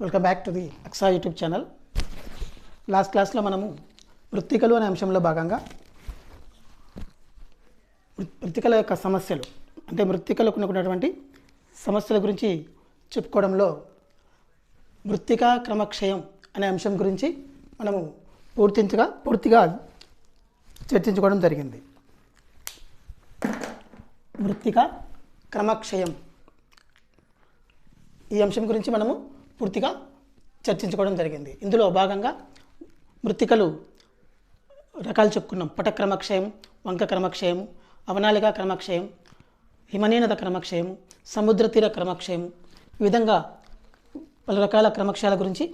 Welcome back to the Aksa YouTube channel. Last క్లాస్లో మనము మృత్తికలు అనే అంశంలో భాగంగా మృత్తికల యొక్క సమస్యలు అంటే మృత్తికలకు ఉన్నటువంటి సమస్యల గురించి చెప్పుకోవడంలో మృత్తికా క్రమక్షయం అనే అంశం గురించి మనము పూర్తిగా చర్చించుకోవడం జరిగింది. మృత్తికా క్రమక్షయం ఈ అంశం గురించి మనము పూర్తిగా చర్చించుకోవడం జరిగింది. ఇందులో భాగంగా మృత్తికలు రకాలు చెప్పుకున్నాం. పటక్రమక్షయం, వంక క్రమక్షయం, అవనాళిక క్రమక్షయం, హిమనీనద క్రమక్షయం, సముద్ర తీర క్రమక్షయం, ఈ విధంగా పలు రకాల క్రమక్షయాల గురించి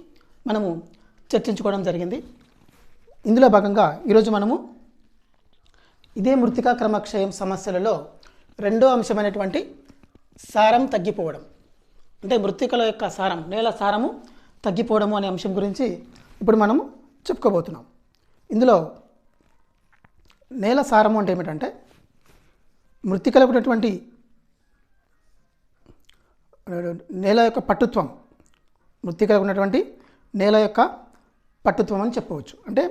మనము చర్చించుకోవడం జరిగింది. ఇందులో భాగంగా ఈరోజు మనము ఇదే మృత్తికా క్రమక్షయం సమస్యలలో రెండో అంశమైనటువంటి సారం తగ్గిపోవడం అంటే మృత్తికల యొక్క సారం, నేల సారము తగ్గిపోవడము అనే అంశం గురించి ఇప్పుడు మనము చెప్పుకోబోతున్నాం. ఇందులో నేల సారము అంటే ఏమిటంటే మృత్తికలకు ఉన్నటువంటి నేల యొక్క పట్టుత్వం, మృత్తికలకు ఉన్నటువంటి నేల యొక్క పట్టుత్వం అని చెప్పవచ్చు. అంటే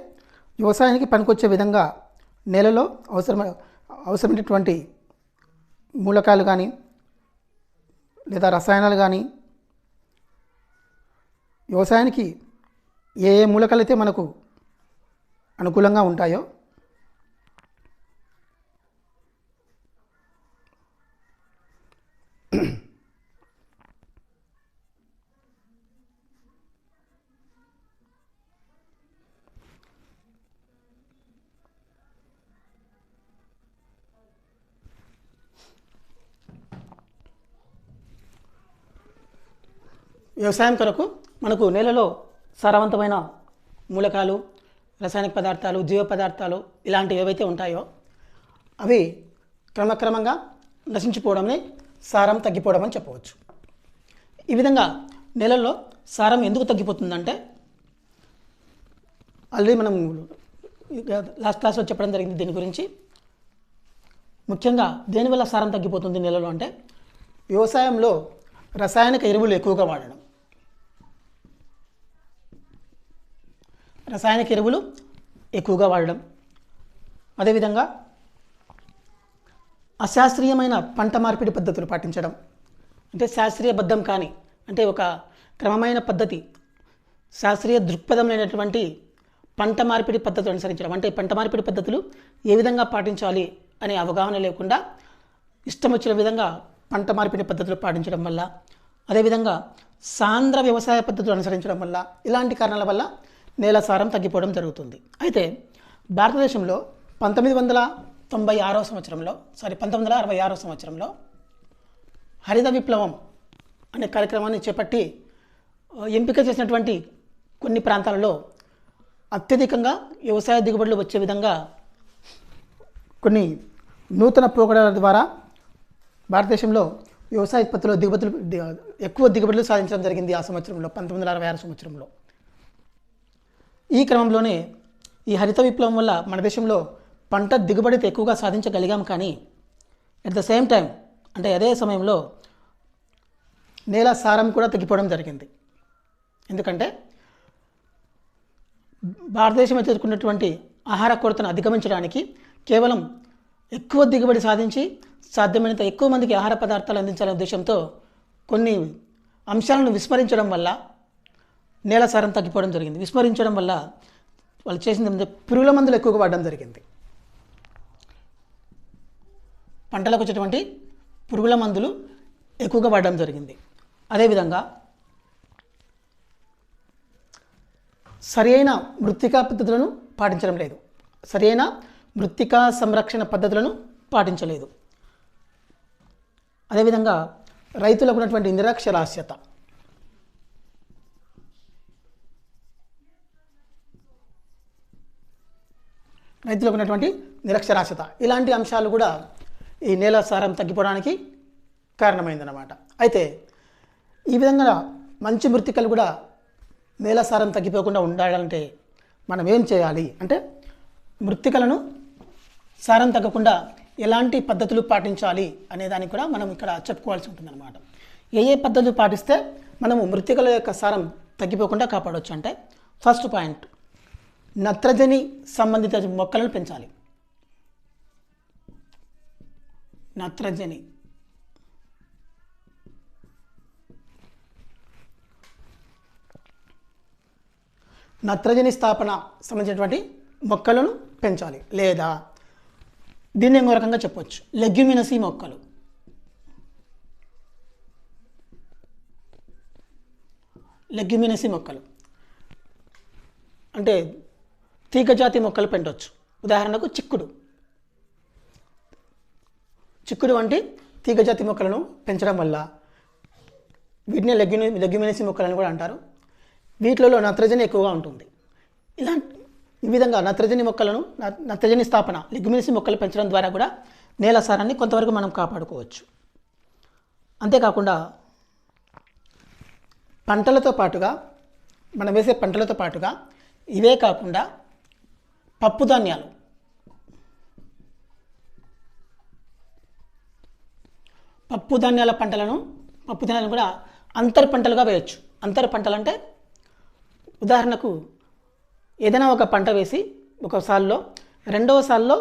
వ్యవసాయానికి పనికొచ్చే విధంగా నేలలో అవసరమైనటువంటి మూలకాలు కానీ లేదా రసాయనాలు కానీ వ్యవసాయానికి ఏ ఏ మూలకాలు అయితే మనకు అనుకూలంగా ఉంటాయో వ్యవసాయం కొరకు మనకు నేలలో సారవంతమైన మూలకాలు, రసాయనిక పదార్థాలు, జీవ పదార్థాలు ఇలాంటివి ఏవైతే ఉంటాయో అవి క్రమక్రమంగా నశించిపోవడమే సారం తగ్గిపోవడం అని చెప్పవచ్చు. ఈ విధంగా నేలల్లో సారం ఎందుకు తగ్గిపోతుందంటే ఆల్రెడీ మనం లాస్ట్ క్లాస్లో చెప్పడం జరిగింది. దీని గురించి ముఖ్యంగా దేనివల్ల సారం తగ్గిపోతుంది నేలలో అంటే వ్యవసాయంలో రసాయనిక ఎరువులు ఎక్కువగా వాడడం. అదేవిధంగా అశాస్త్రీయమైన పంట మార్పిడి పద్ధతులు పాటించడం. అంటే శాస్త్రీయబద్ధం కానీ అంటే ఒక క్రమమైన పద్ధతి, శాస్త్రీయ దృక్పథం లేనటువంటి పంట మార్పిడి పద్ధతులు అనుసరించడం. అంటే పంట మార్పిడి పద్ధతులు ఏ విధంగా పాటించాలి అనే అవగాహన లేకుండా ఇష్టం వచ్చిన విధంగా పంట మార్పిడి పద్ధతులు పాటించడం వల్ల, అదేవిధంగా సాంద్ర వ్యవసాయ పద్ధతులు అనుసరించడం వల్ల, ఇలాంటి కారణాల వల్ల నేల సారం తగ్గిపోవడం జరుగుతుంది. అయితే భారతదేశంలో 1966 సంవత్సరంలో హరిత విప్లవం అనే కార్యక్రమాన్ని చేపట్టి ఎంపిక చేసినటువంటి కొన్ని ప్రాంతాలలో అత్యధికంగా వ్యవసాయ దిగుబడులు వచ్చే విధంగా కొన్ని నూతన పోకడల ద్వారా భారతదేశంలో వ్యవసాయ ఉత్పత్తిలో ఎక్కువ దిగుబడులు సాధించడం జరిగింది. ఆ సంవత్సరంలో 1966 సంవత్సరంలో. ఈ క్రమంలోనే ఈ హరిత విప్లవం వల్ల మన దేశంలో పంట దిగుబడి ఎక్కువగా సాధించగలిగాం. కానీ అట్ ద సేమ్ టైం అంటే అదే సమయంలో నేల సారం కూడా తగ్గిపోవడం జరిగింది. ఎందుకంటే భారతదేశం ఎదుర్కొన్నటువంటి ఆహార కొరతను అధిగమించడానికి కేవలం ఎక్కువ దిగుబడి సాధించి సాధ్యమైనంత ఎక్కువ మందికి ఆహార పదార్థాలు అందించాలనే ఉద్దేశంతో కొన్ని అంశాలను విస్మరించడం వల్ల నేల సారం తగ్గిపోవడం జరిగింది. విస్మరించడం వల్ల వాళ్ళు చేసింది పురుగుల మందులు ఎక్కువగా వాడడం జరిగింది. పంటలకు వచ్చేటువంటి పురుగుల మందులు ఎక్కువగా వాడడం జరిగింది. అదేవిధంగా సరైన మృత్తికా పద్ధతులను పాటించడం లేదు. సరైన మృత్తికా సంరక్షణ పద్ధతులను పాటించలేదు. అదేవిధంగా రైతులకు ఉన్నటువంటి నిరక్షరాస్యత ఇలాంటి అంశాలు కూడా ఈ నేల సారం తగ్గిపోవడానికి కారణమైందన్నమాట. అయితే ఈ విధంగా మంచి మృత్తికలు కూడా నేల సారం తగ్గిపోకుండా ఉండాలంటే మనం ఏం చేయాలి అంటే మృత్తికలను సారం తగ్గకుండా ఎలాంటి పద్ధతులు పాటించాలి అనే దానికి కూడా మనం ఇక్కడ చెప్పుకోవాల్సి ఉంటుందన్నమాట. ఏ పద్ధతులు పాటిస్తే మనము మృత్తికల యొక్క సారం తగ్గిపోకుండా కాపాడవచ్చు. అంటే ఫస్ట్ పాయింట్, నత్రజని సంబంధిత మొక్కలను పెంచాలి. నత్రజని స్థాపన సంబంధించినటువంటి మొక్కలను పెంచాలి. లేదా దీన్ని ఇంకో రకంగా చెప్పవచ్చు, లెగ్యుమినసీ మొక్కలు. అంటే తీగజాతి మొక్కలు పెంచవచ్చు. ఉదాహరణకు చిక్కుడు వంటి తీగజాతి మొక్కలను పెంచడం వల్ల వీటిని లెగ్యుమినసీ మొక్కలని కూడా అంటారు. వీటిలో నత్రజని ఎక్కువగా ఉంటుంది. ఈ విధంగా నత్రజని స్థాపన, లెగ్యుమినసీ మొక్కలు పెంచడం ద్వారా కూడా నేల సారాన్ని కొంతవరకు మనం కాపాడుకోవచ్చు. అంతేకాకుండా మనం వేసే పంటలతో పాటుగా ఇవే కాకుండా పప్పు ధాన్యాలు కూడా అంతర్ పంటలుగా వేయచ్చు. అంతర్ పంటలు అంటే ఉదాహరణకు ఏదైనా ఒక పంట వేసి ఒక సాల్లో రెండవ సాల్లో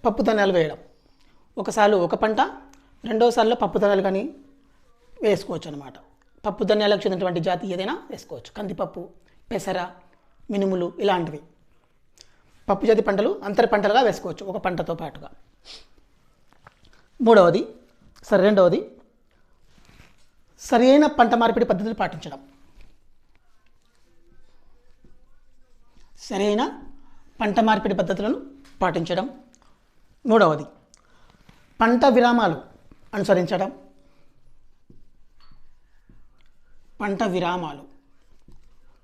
పప్పు ధాన్యాలు వేయడం. ఒకసారి ఒక పంట, రెండవ సాల్లో పప్పు ధాన్యాలు కానీ వేసుకోవచ్చు అన్నమాట. పప్పు ధాన్యాలకు చెందినటువంటి జాతి ఏదైనా వేసుకోవచ్చు. కందిపప్పు, పెసర, మినుములు ఇలాంటివి పప్పు జాతి పంటలు అంతర పంటలుగా వేసుకోవచ్చు ఒక పంటతో పాటుగా. రెండవది సరైన పంట మార్పిడి పద్ధతులు పాటించడం. మూడవది పంట విరామాలు అనుసరించడం.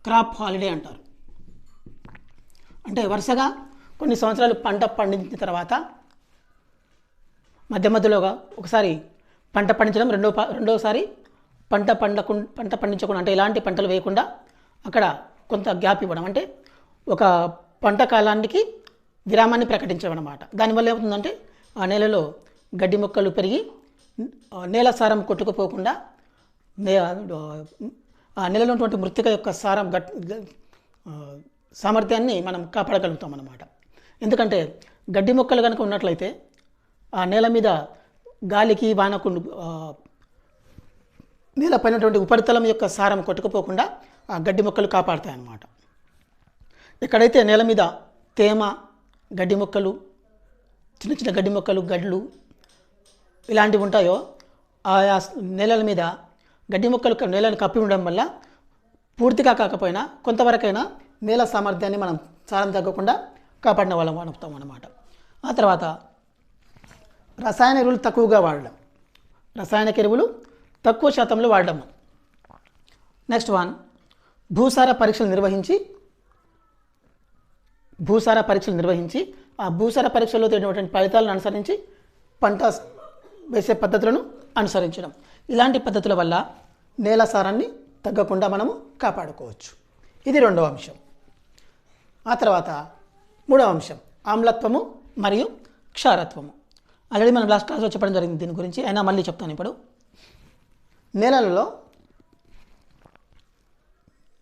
క్రాప్ హాలిడే అంటారు. అంటే వరుసగా కొన్ని సంవత్సరాలు పంట పండించిన తర్వాత మధ్యలోగా ఒకసారి పంట పండించడం, రెండోసారి పంట పండించకుండా, అంటే ఎలాంటి పంటలు వేయకుండా అక్కడ కొంత గ్యాప్ ఇవ్వడం. అంటే ఒక పంట కాలానికి విరామాన్ని ప్రకటించడం అన్నమాట. దానివల్ల ఏమవుతుందంటే ఆ నేలలో గడ్డి మొక్కలు పెరిగి నేల సారం కొట్టుకుపోకుండా ఆ నేలలో ఉన్నటువంటి మృత్తిక యొక్క సామర్థ్యాన్ని మనం కాపాడగలుగుతాం అన్నమాట. ఎందుకంటే గడ్డి మొక్కలు కనుక ఉన్నట్లయితే ఆ నేల మీద గాలికి వానకు నేలపైనటువంటి ఉపరితలం యొక్క సారం కొట్టుకుపోకుండా ఆ గడ్డి మొక్కలు కాపాడుతాయి అన్నమాట. ఎక్కడైతే నేల మీద తేమ, గడ్డి మొక్కలు, చిన్న చిన్న గడ్డి మొక్కలు, గడ్లు ఇలాంటివి ఉంటాయో ఆయా నేలల మీద గడ్డి మొక్కలు నేలను కప్పి ఉండడం వల్ల పూర్తిగా కాకపోయినా కొంతవరకైనా నేల సామర్థ్యాన్ని మనం సారం తగ్గకుండా కాపాడిన వాళ్ళం అనుకుతాం అన్నమాట. ఆ తర్వాత రసాయన ఎరువులు తక్కువ శాతంలో వాడడం. నెక్స్ట్ వన్, భూసార పరీక్షలు నిర్వహించి ఆ భూసార పరీక్షల్లో తేలినటువంటి ఫలితాలను అనుసరించి పంట వేసే పద్ధతులను అనుసరించడం. ఇలాంటి పద్ధతుల వల్ల నేల సారాన్ని తగ్గకుండా మనము కాపాడుకోవచ్చు. ఇది రెండవ అంశం. ఆ తర్వాత మూడవ అంశం, ఆమ్లత్వము మరియు క్షారత్వము. ఆల్రెడీ మనం లాస్ట్ క్లాస్లో చెప్పడం జరిగింది దీని గురించి, అయినా మళ్ళీ చెప్తాను. ఇప్పుడు నేలలలో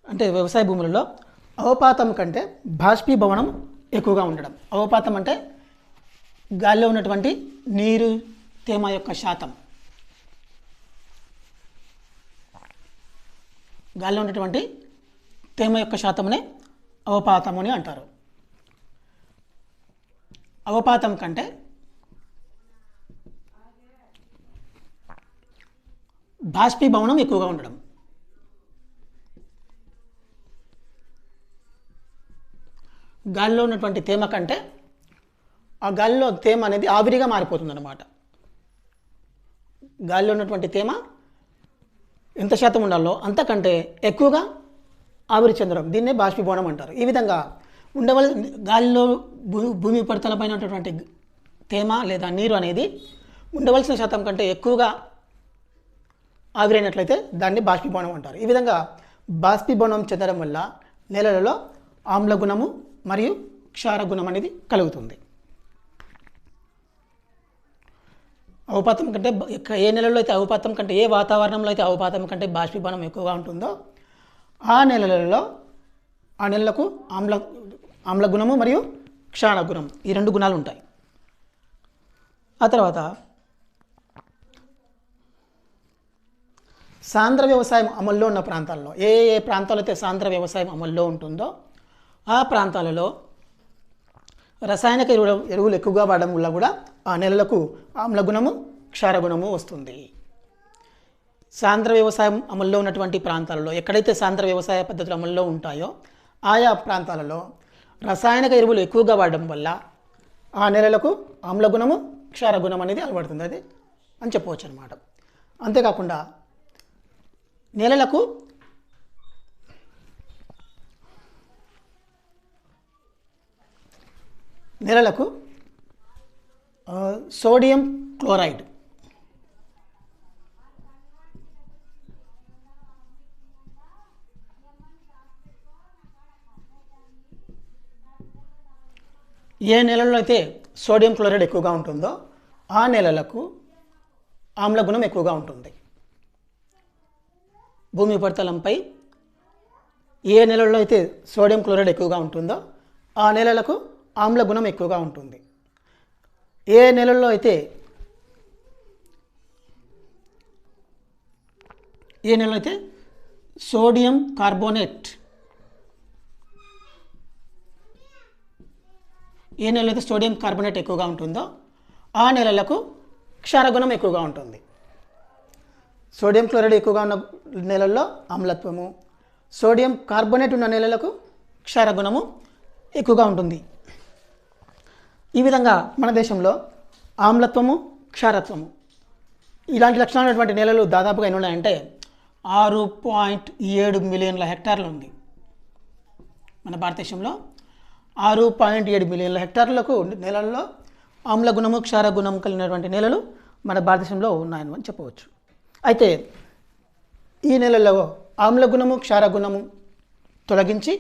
అంటే వ్యవసాయ భూములలో అవపాతం కంటే బాష్పీభవనం ఎక్కువగా ఉండడం. అవపాతం అంటే గాలిలో ఉన్నటువంటి నీరు తేమ యొక్క శాతం, గాలిలో ఉన్నటువంటి తేమ యొక్క శాతమునే అవపాతము అని అంటారు. అవపాతం కంటే బాష్పీభవనం ఎక్కువగా ఉండడం. గాలిలో ఉన్నటువంటి తేమ కంటే ఆ గాలిలో తేమ అనేది ఆవిరిగా మారిపోతుంది అన్నమాట. గాలిలో ఉన్నటువంటి తేమ ఎంత శాతం ఉండాలో అంతకంటే ఎక్కువగా ఆవిరి చెందడం, దీన్నే బాష్పీభవనం అంటారు. ఈ విధంగా గాలిలో భూమి ఉపరితలపైన ఉన్నటువంటి తేమ లేదా నీరు అనేది ఉండవలసిన శాతం కంటే ఎక్కువగా ఆవిరైనట్లయితే దాన్ని బాష్పీభవనం అంటారు. ఈ విధంగా బాష్పీభవనం చెందడం వల్ల నేలలలో ఆమ్లగుణము మరియు క్షారగుణం అనేది కలుగుతుంది. అవపాతం కంటే ఏ నెలలో అయితే అవపాతం కంటే, ఏ వాతావరణంలో అయితే అవపాతం కంటే బాష్పీభవనం ఎక్కువగా ఉంటుందో ఆ నెలలకు ఆమ్ల గుణము మరియు క్షార గుణం ఈ 2 గుణాలు ఉంటాయి. ఆ తర్వాత సాంద్ర వ్యవసాయం అమల్లో ఉన్న ప్రాంతాల్లో ఏ ప్రాంతాల్లో అయితే సాంద్ర వ్యవసాయం అమల్లో ఉంటుందో ఆ ప్రాంతాలలో రసాయనిక ఎరువులు ఎక్కువగా వాడడం వల్ల కూడా ఆ నెలలకు ఆమ్ల గుణము క్షార గుణము వస్తుంది. సాంద్ర వ్యవసాయం అమల్లో ఉన్నటువంటి ప్రాంతాలలో ఎక్కడైతే సాంద్ర వ్యవసాయ పద్ధతులు అమల్లో ఉంటాయో ఆయా ప్రాంతాలలో రసాయనిక ఎరువులు ఎక్కువగా వాడడం వల్ల ఆ నెలలకు ఆమ్ల గుణము క్షార గుణం అనేది అలవడుతుంది అది అని చెప్పవచ్చు అన్నమాట. అంతేకాకుండా నెలలకు సోడియం క్లోరైడ్ ఏ నెలలో అయితే సోడియం క్లోరైడ్ ఎక్కువగా ఉంటుందో ఆ నెలలకు ఆమ్ల గుణం ఎక్కువగా ఉంటుంది. భూమి ఉపరితలంపై ఏ నెలల్లో అయితే సోడియం క్లోరైడ్ ఎక్కువగా ఉంటుందో ఆ నెలలకు ఆమ్ల గుణం ఎక్కువగా ఉంటుంది. ఏ నెలల్లో అయితే సోడియం కార్బోనేట్ ఎక్కువగా ఉంటుందో ఆ నెలలకు క్షారగుణం ఎక్కువగా ఉంటుంది. సోడియం క్లోరైడ్ ఎక్కువగా ఉన్న నెలల్లో ఆమ్లత్వము, సోడియం కార్బోనేట్ ఉన్న నెలలకు క్షారగుణము ఎక్కువగా ఉంటుంది. ఈ విధంగా మన దేశంలో ఆమ్లత్వము, క్షారత్వము ఇలాంటి లక్షణాలు ఉన్నటువంటి నెలలు దాదాపుగా ఎన్ని ఉన్నాయంటే 6.7 మిలియన్ల హెక్టార్లు ఉంది. మన భారతదేశంలో 6.7 మిలియన్ల హెక్టార్లకు నెలల్లో ఆమ్ల గుణము, క్షార గుణం కలిగినటువంటి నెలలు మన భారతదేశంలో ఉన్నాయని చెప్పవచ్చు. అయితే ఈ నెలల్లో ఆమ్ల గుణము, క్షార గుణము తొలగించి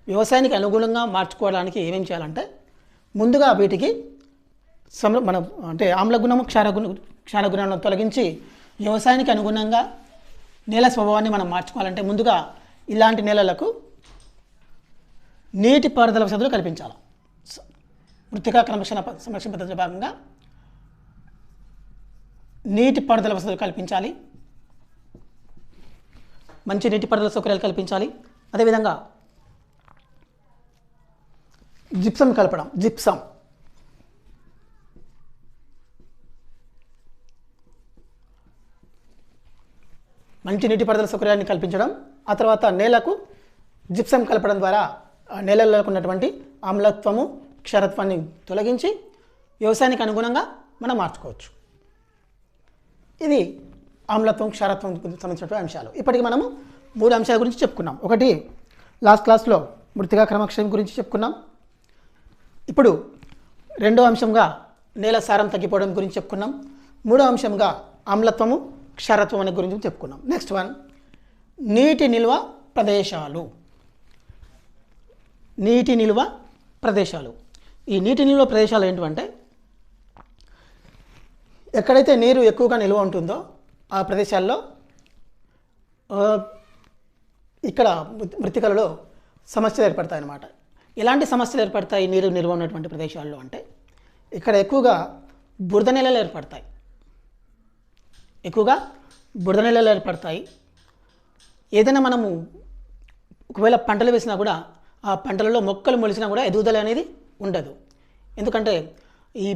వ్యవసాయానికి అనుగుణంగా మార్చుకోవడానికి ఏమేం చేయాలంటే ముందుగా వీటికి ఆమ్ల గుణము, క్షార గుణాలను తొలగించి వ్యవసాయానికి అనుగుణంగా నేల స్వభావాన్ని మనం మార్చుకోవాలంటే ముందుగా ఇలాంటి నేలలకు నీటి పారుదల వసతులు కల్పించాలి. మృత్తికా సంరక్షణ పద్ధతిలో భాగంగా నీటి పారుదల వసతులు కల్పించాలి, మంచి నీటి పారుదల సౌకర్యాలు కల్పించాలి. అదేవిధంగా జిప్సం కలపడం, మంచి నీటి పారుదల సౌకర్యాన్ని కల్పించడం, ఆ తర్వాత నేలకు జిప్సం కలపడం ద్వారా ఆ నేలల్లో ఉన్నటువంటి ఆమ్లత్వము, క్షారత్వాన్ని తొలగించి వ్యవసాయానికి అనుగుణంగా మనం మార్చుకోవచ్చు. ఇది ఆమ్లత్వం, క్షారత్వం సంబంధించినటువంటి అంశాలు. ఇప్పటికి మనము 3 అంశాల గురించి చెప్పుకున్నాం. ఒకటి లాస్ట్ క్లాస్లో మృత్తికా క్రమక్షయం గురించి చెప్పుకున్నాం. ఇప్పుడు 2వ అంశంగా నేల సారం తగ్గిపోవడం గురించి చెప్పుకున్నాం. 3వ అంశంగా ఆమ్లత్వము, క్షారత్వం అనే గురించి చెప్పుకున్నాం. నెక్స్ట్ వన్ నీటి నిల్వ ప్రదేశాలు. ఈ నీటి నిల్వ ప్రదేశాలు ఏంటంటే ఎక్కడైతే నీరు ఎక్కువగా నిల్వ ఉంటుందో ఆ ప్రదేశాల్లో ఇక్కడ మృత్తికలలో సమస్యలు ఏర్పడతాయి అన్నమాట. ఎలాంటి సమస్యలు ఏర్పడతాయి నీరు నిల్వ ఉన్నటువంటి ప్రదేశాల్లో అంటే ఇక్కడ ఎక్కువగా బురద నేలలు ఏర్పడతాయి. ఏదైనా మనము ఒకవేళ పంటలు వేసినా కూడా ఆ పంటలలో మొక్కలు మొలిసినా కూడా ఎదుగుదల అనేది ఉండదు. ఎందుకంటే ఈ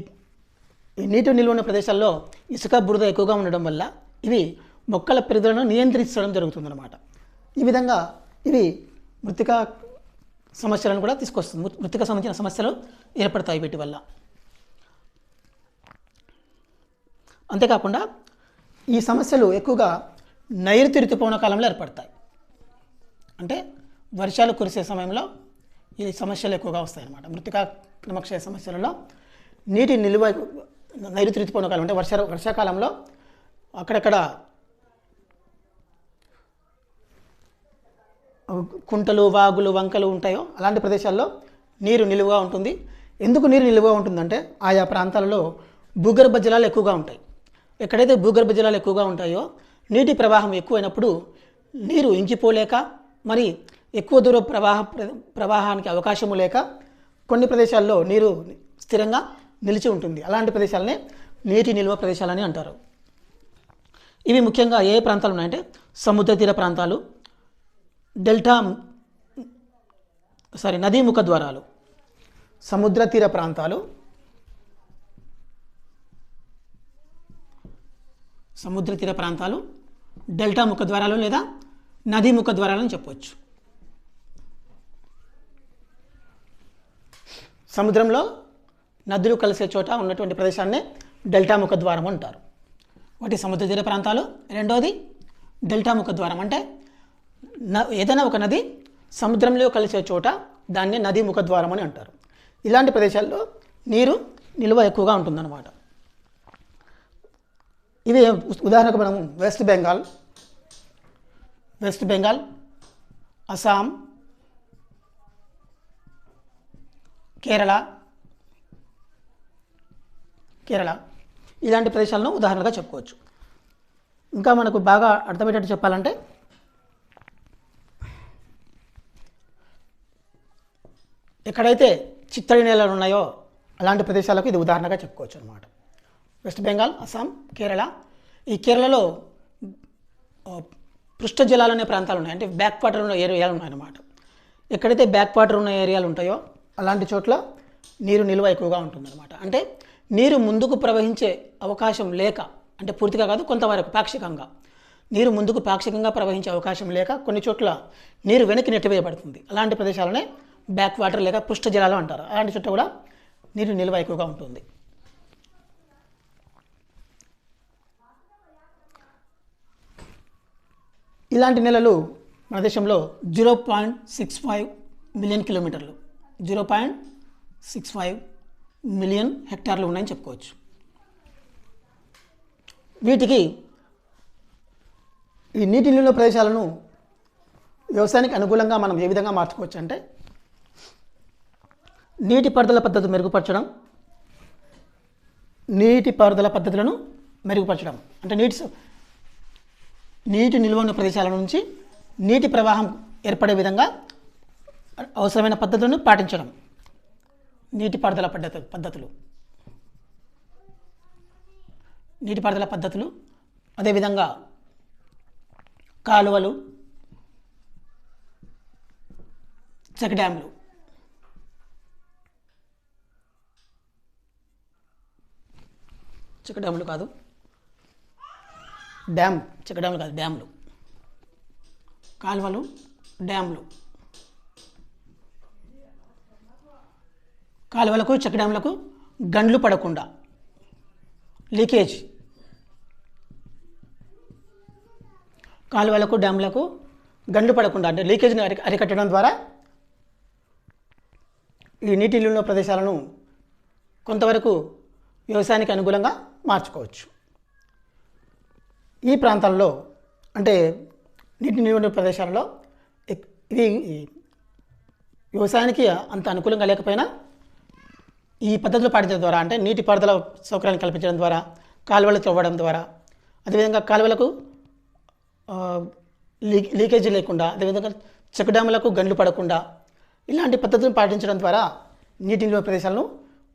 నీటి నిల్వ ఉన్న ప్రదేశాల్లో ఇసుక, బురద ఎక్కువగా ఉండడం వల్ల ఇవి మొక్కల పెరుగుదలను నియంత్రించడం జరుగుతుందన్నమాట. ఈ విధంగా ఇవి మృత్తికా సమస్యలను కూడా తీసుకొస్తుంది. మృత్తిక సంబంధించిన సమస్యలు ఏర్పడతాయి వీటి వల్ల. అంతేకాకుండా ఈ సమస్యలు ఎక్కువగా నైరుతి ఋతుపవన కాలంలో ఏర్పడతాయి. అంటే వర్షాలు కురిసే సమయంలో ఈ సమస్యలు ఎక్కువగా వస్తాయన్నమాట. మృత్తికా క్రమక్షయ సమస్యలలో నీటి నిల్వ నైరుతి ఋతుపవన కాలం అంటే వర్షాకాలంలో అక్కడక్కడ కుంటలు, వాగులు, వంకలు ఉంటాయో అలాంటి ప్రదేశాల్లో నీరు నిలువగా ఉంటుంది. ఎందుకు నీరు నిలువగా ఉంటుందంటే ఆయా ప్రాంతాలలో భూగర్భ జలాలు ఎక్కువగా ఉంటాయి. ఎక్కడైతే భూగర్భ జలాలు ఎక్కువగా ఉంటాయో నీటి ప్రవాహం ఎక్కువైనప్పుడు నీరు ఇంకిపోలేక మరి ఎక్కువ దూర ప్రవాహానికి అవకాశము లేక కొన్ని ప్రదేశాల్లో నీరు స్థిరంగా నిలిచి ఉంటుంది. అలాంటి ప్రదేశాలనే నీటి నిల్వ ప్రదేశాలని అంటారు. ఇవి ముఖ్యంగా ఏ ప్రాంతాలు ఉన్నాయంటే సముద్ర తీర ప్రాంతాలు, నదీ ముఖ ద్వారాలు, సముద్ర తీర ప్రాంతాలు, డెల్టా ముఖ ద్వారాలు లేదా నదీ ముఖ ద్వారాలని చెప్పవచ్చు. సముద్రంలో నదులు కలిసే చోట ఉన్నటువంటి ప్రదేశాన్నే డెల్టా ముఖ ద్వారం అంటారు. ఒకటి సముద్ర తీర ప్రాంతాలు, రెండోది డెల్టా ముఖ ద్వారం. అంటే ఏదైనా ఒక నది సముద్రంలో కలిసే చోట దాన్ని నదీ ముఖ ద్వారం అని అంటారు. ఇలాంటి ప్రదేశాల్లో నీరు నిల్వ ఎక్కువగా ఉంటుందన్నమాట. ఇవి ఉదాహరణకు మనము వెస్ట్ బెంగాల్, అస్సాం, కేరళ ఇలాంటి ప్రదేశాలను ఉదాహరణగా చెప్పుకోవచ్చు. ఇంకా మనకు బాగా అర్థమయ్యేటట్టు చెప్పాలంటే ఎక్కడైతే చిత్తడి నేలలు ఉన్నాయో అలాంటి ప్రదేశాలకు ఇది ఉదాహరణగా చెప్పుకోవచ్చు అన్నమాట. వెస్ట్ బెంగాల్, అస్సాం, కేరళ. ఈ కేరళలో పృష్ఠ జలాలు అనే ప్రాంతాలు ఉన్నాయి. అంటే బ్యాక్ వాటర్ ఉన్న ఏరియాలు ఉన్నాయన్నమాట. ఎక్కడైతే బ్యాక్ వాటర్ ఉన్న ఏరియాలు ఉంటాయో అలాంటి చోట్ల నీరు నిల్వ ఎక్కువగా ఉంటుందన్నమాట. అంటే నీరు ముందుకు ప్రవహించే అవకాశం లేక, అంటే పూర్తిగా కాదు, కొంతవరకు పాక్షికంగా నీరు ముందుకు పాక్షికంగా ప్రవహించే అవకాశం లేక కొన్ని చోట్ల నీరు వెనక్కి నెట్టివేయబడుతుంది. అలాంటి ప్రదేశాలనే బ్యాక్ వాటర్ లేక పృష్ఠ జలాలు అంటారు. అలాంటి చోట్ల కూడా నీరు నిల్వ ఎక్కువగా ఉంటుంది. ఇలాంటి నెలలు మన దేశంలో 0.65 మిలియన్ కిలోమీటర్లు, 0.65 మిలియన్ హెక్టార్లు ఉన్నాయని చెప్పుకోవచ్చు. వీటికి ఈ నీటి నిల్వ ప్రదేశాలను వ్యవసాయానికి అనుకూలంగా మనం ఏ విధంగా మార్చుకోవచ్చు అంటే నీటిపారుదల పద్ధతులను మెరుగుపరచడం. అంటే నీటి నిల్వ ఉన్న ప్రదేశాల నుంచి నీటి ప్రవాహం ఏర్పడే విధంగా అవసరమైన పద్ధతులను పాటించడం. నీటిపారుదల పద్ధతులు, అదేవిధంగా కాలువలు, చెక్ డ్యాములు. డ్యాములు, కాలువలు, డ్యాములు. కాలువలకు, చెక్ డ్యాములకు గండ్లు పడకుండా, లీకేజ్. కాలువలకు, డ్యాములకు గండ్లు పడకుండా అంటే లీకేజ్ని అరికట్టడం ద్వారా ఈ నీటి నిల్వ ప్రదేశాలను కొంతవరకు వ్యవసాయానికి అనుకూలంగా మార్చుకోవచ్చు. ఈ ప్రాంతాల్లో అంటే నీటి నిల్వ ప్రదేశాలలో ఇది వ్యవసాయానికి అంత అనుకూలంగా లేకపోయినా ఈ పద్ధతులు పాటించడం ద్వారా, అంటే నీటిపారుదల సౌకర్యాన్ని కల్పించడం ద్వారా, కాలువలు తవ్వడం ద్వారా, అదేవిధంగా కాలువలకు లీకేజీ లేకుండా, అదేవిధంగా చెక్ డ్యాములకు గండ్లు పడకుండా ఇలాంటి పద్ధతులను పాటించడం ద్వారా నీటి నిల్వ ప్రదేశాలను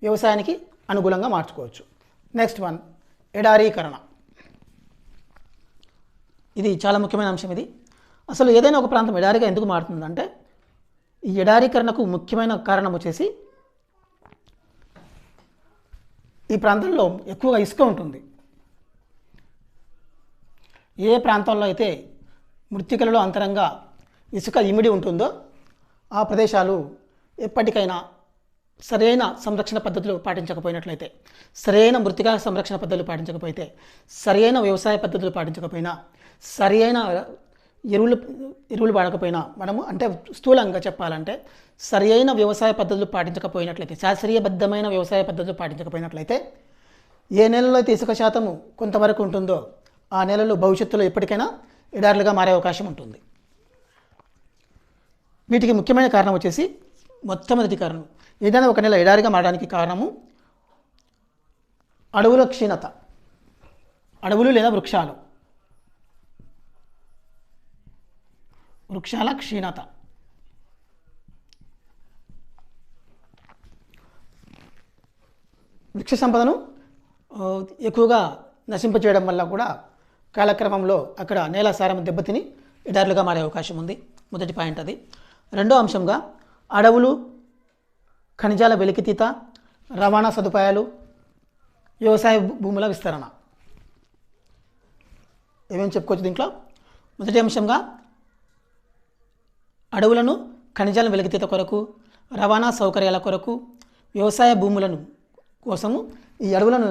వ్యవసాయానికి అనుకూలంగా మార్చుకోవచ్చు. నెక్స్ట్ వన్, ఎడారీకరణ. ఇది చాలా ముఖ్యమైన అంశం. ఇది అసలు ఏదైనా ఒక ప్రాంతం ఎడారిగా ఎందుకు మారుతుందంటే ఈ ఎడారీకరణకు ముఖ్యమైన కారణం వచ్చేసి ఈ ప్రాంతంలో ఎక్కువగా ఇసుక ఉంటుంది. ఏ ప్రాంతంలో అయితే మృత్తికలలో అంతరంగా ఇసుక ఇమిడి ఉంటుందో ఆ ప్రదేశాలు ఎప్పటికైనా సరైన సంరక్షణ పద్ధతులు పాటించకపోయినట్లయితే, సరైన మృత్తికా సంరక్షణ పద్ధతులు పాటించకపోతే, సరైన వ్యవసాయ పద్ధతులు పాటించకపోయినా, సరైన ఎరువులు వాడకపోయినా, మనము అంటే స్థూలంగా చెప్పాలంటే సరైన వ్యవసాయ పద్ధతులు పాటించకపోయినట్లయితే, శాస్త్రీయబద్ధమైన వ్యవసాయ పద్ధతులు పాటించకపోయినట్లయితే ఏ నెలలో అయితే ఇసుక శాతము కొంతవరకు ఉంటుందో ఆ నెలలు భవిష్యత్తులో ఎప్పటికైనా ఎడారులుగా మారే అవకాశం ఉంటుంది. వీటికి ముఖ్యమైన కారణం వచ్చేసి మొట్టమొదటి కారణం, ఏదైనా ఒక నెల ఎడారిగా మారడానికి కారణము అడవుల క్షీణత, అడవులు లేదా వృక్షాలు. వృక్షాల క్షీణత. వృక్ష సంపదను ఎక్కువగా నశింపచేయడం వల్ల కూడా కాలక్రమంలో అక్కడ నేల సారం దెబ్బతిని ఎడారులుగా మారే అవకాశం ఉంది. మొదటి పాయింట్ అది. రెండో అంశంగా అడవులు, ఖనిజాల వెలికితీత, రవాణా సదుపాయాలు, వ్యవసాయ భూముల విస్తరణ. ఏమేమి చెప్పుకోవచ్చు దీంట్లో? మొదటి అంశంగా అడవులను ఖనిజాల వెలికితీత కొరకు, రవాణా సౌకర్యాల కొరకు, వ్యవసాయ భూములను కోసము ఈ అడవులను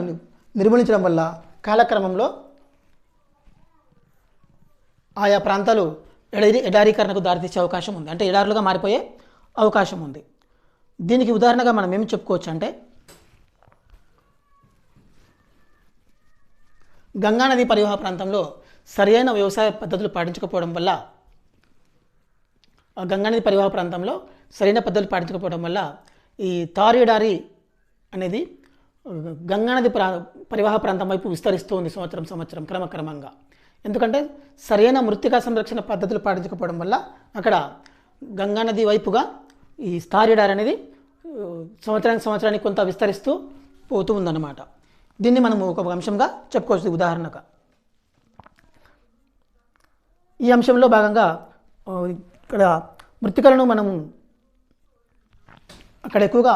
నిర్మూలించడం వల్ల కాలక్రమంలో ఆయా ప్రాంతాలు ఎడారీకరణకు దారితీసే అవకాశం ఉంది. అంటే ఎడారులుగా మారిపోయే అవకాశం ఉంది. దీనికి ఉదాహరణగా మనం ఏమి చెప్పుకోవచ్చు అంటే గంగానది పరివాహ ప్రాంతంలో సరైన వ్యవసాయ పద్ధతులు పాటించకపోవడం వల్ల గంగానది పరివాహ ప్రాంతంలో సరైన పద్ధతులు పాటించకపోవడం వల్ల ఈ తారు ఎడారి అనేది గంగానది పరివాహ ప్రాంతం వైపు విస్తరిస్తూ ఉంది సంవత్సరం క్రమక్రమంగా. ఎందుకంటే సరైన మృత్తికా సంరక్షణ పద్ధతులు పాటించకపోవడం వల్ల అక్కడ గంగానది వైపుగా ఈ తారు ఎడారి అనేది సంవత్సరానికి కొంత విస్తరిస్తూ పోతూ ఉందన్నమాట. దీన్ని మనము ఒక అంశంగా చెప్పుకోవచ్చు ఉదాహరణగా. ఈ అంశంలో భాగంగా ఇక్కడ మృత్తికలను మనము అక్కడ ఎక్కువగా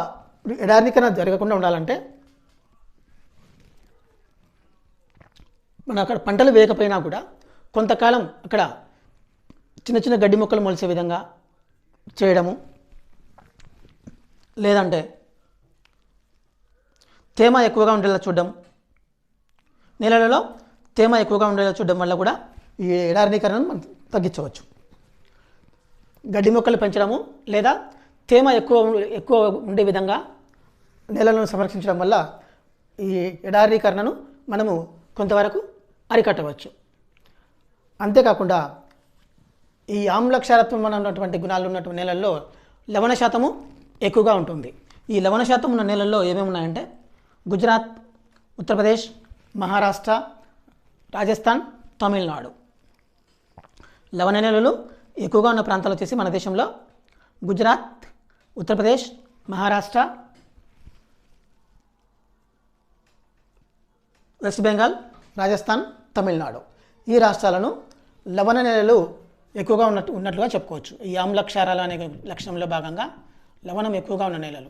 ఎడారీకరణ జరగకుండా ఉండాలంటే మనం అక్కడ పంటలు వేయకపోయినా కూడా కొంతకాలం అక్కడ చిన్న చిన్న గడ్డి మొక్కలు మొలిసే విధంగా చేయడము, లేదంటే తేమ ఎక్కువగా ఉండేలా చూడడం, నేలలలో తేమ ఎక్కువగా ఉండేలా చూడడం వల్ల కూడా ఈ ఎడారీకరణను మనం తగ్గించవచ్చు. గడ్డి మొక్కలు పెంచడము లేదా తేమ ఎక్కువ ఉండే విధంగా నేలను సంరక్షించడం వల్ల ఈ ఎడారీకరణను మనము కొంతవరకు అరికట్టవచ్చు. అంతేకాకుండా ఈ ఆమ్ల క్షారత్వం ఉన్నటువంటి గుణాలు ఉన్నటువంటి నేలల్లో లవణ శాతము ఎక్కువగా ఉంటుంది. ఈ లవణ శాతం ఉన్న నేలల్లో ఏమేమి ఉన్నాయంటే గుజరాత్, ఉత్తరప్రదేశ్, మహారాష్ట్ర, రాజస్థాన్, తమిళనాడు. లవణ నేలలు ఎక్కువగా ఉన్న ప్రాంతాలు వచ్చేసి మన దేశంలో గుజరాత్, ఉత్తరప్రదేశ్, మహారాష్ట్ర, వెస్ట్ బెంగాల్, రాజస్థాన్, తమిళనాడు. ఈ రాష్ట్రాలను లవణ నేలలు ఎక్కువగా ఉన్నట్లుగా చెప్పుకోవచ్చు. ఈ ఆమ్ల క్షారాలు అనే లక్షణంలో భాగంగా లవణం ఎక్కువగా ఉన్న నేలలు.